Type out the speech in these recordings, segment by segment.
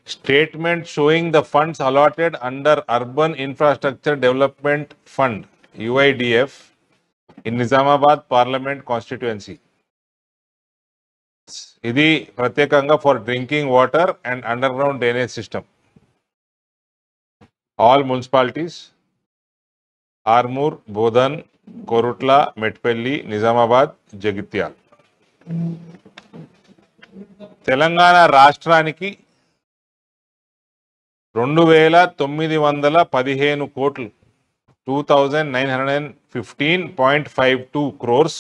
Statement showing the funds allotted under Urban Infrastructure Development Fund UIDF in Nizamabad Parliament constituency. ఇది ప్రత్యేకంగా for drinking water and underground drainage system. All municipalities, Armoor, Bodhan, Korutla, Metpelli, Nizamabad, Jagityal. Telangana రాష్ట్రానికి 2915 కోట్లు 2915.52 crores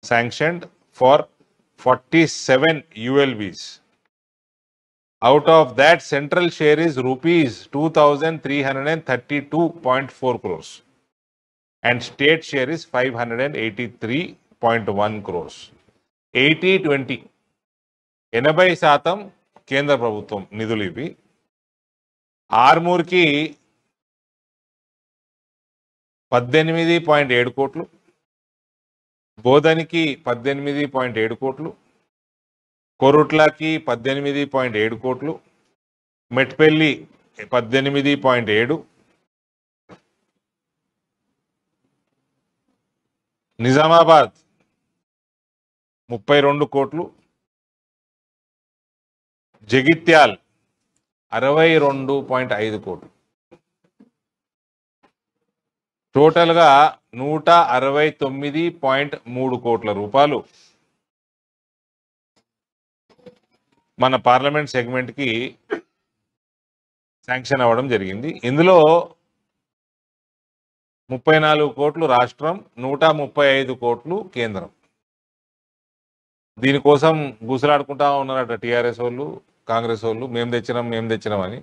sanctioned for 47 ULBs. Out of that, central share is rupees 2332.4 crores and state share is 583.1 crores. 80-20 80% కేంద్ర ప్రభుత్వం నిధులు ఇవి. ఆర్మూర్కి 18.7 కోట్లు, బోధన్కి 18.7 కోట్లు, కొరుట్లకి 18.7 కోట్లు, మెట్పల్లి 18.7, నిజామాబాద్ 32 కోట్లు, జగిత్యాల్ 62.5 కోట్లు. టోటల్గా 169.3 కోట్ల రూపాయలు మన పార్లమెంట్ సెగ్మెంట్కి శాంక్షన్ అవ్వడం జరిగింది. ఇందులో 34 కోట్లు రాష్ట్రం, 135 కోట్లు కేంద్రం. దీనికోసం గుసలాడుకుంటా ఉన్నారట టీఆర్ఎస్ వాళ్ళు, కాంగ్రెస్ వాళ్ళు, మేము తెచ్చినామని.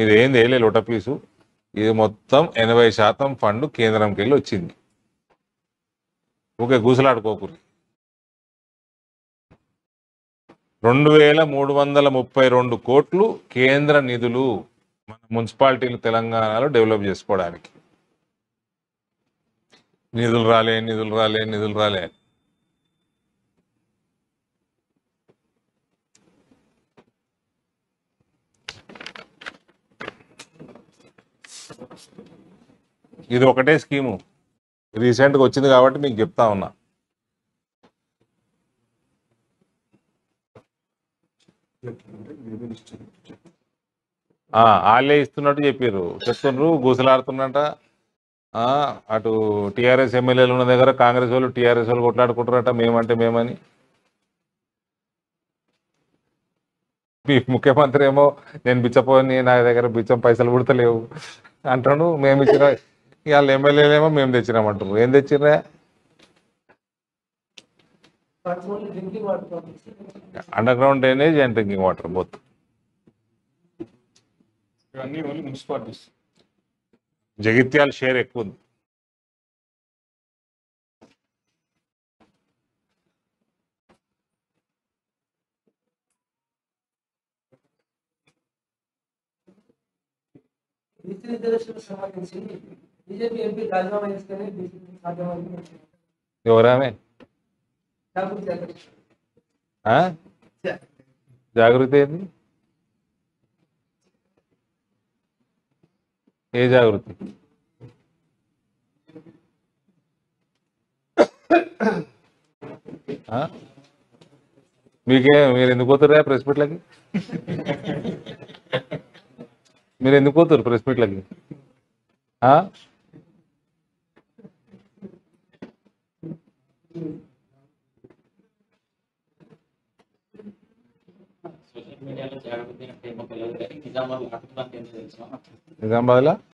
ఇది ఏంది వేయలే లొటపీసు. ఇది మొత్తం 80% ఫండ్ కేంద్రంకి వెళ్ళి వచ్చింది. ఓకే, గుసలాడుకోకూరి. 2332 కోట్లు కేంద్ర నిధులు మన మున్సిపాలిటీలు తెలంగాణలో డెవలప్ చేసుకోవడానికి. నిధులు రాలే. ఇది ఒకటే స్కీము రీసెంట్గా వచ్చింది కాబట్టి మీకు చెప్తా ఉన్నా. వాళ్ళే ఇస్తున్నట్టు చెప్తుండ్రు, గుసలాడుతున్నట్ట. అటు టీఆర్ఎస్ ఎమ్మెల్యేలు ఉన్న దగ్గర కాంగ్రెస్ వాళ్ళు టీఆర్ఎస్ వాళ్ళు కొట్లాడుకుంటారట మేమని. మీ ముఖ్యమంత్రి ఏమో నేను బిచ్చపోని, నా దగ్గర బిచ్చం పైసలు పుడతలేవు అంటాడు. మేము ఇచ్చిన వాళ్ళ ఎమ్మెల్యేలేమో మేము తెచ్చినామంటారు. ఏం తెచ్చిర్రా? Underground drainage and drinking water both. Jagtial share ఎక్కువ ఉంది. ఎవరామే జాగృతి ఏంది? ఏ జాగృతి? మీరు ఎందుకు పోతుర్రా ప్రెస్ మీట్లకి? మీరు ఎందుకు పోతురు ప్రెస్ మీట్లకి? నిజామాబాద్లో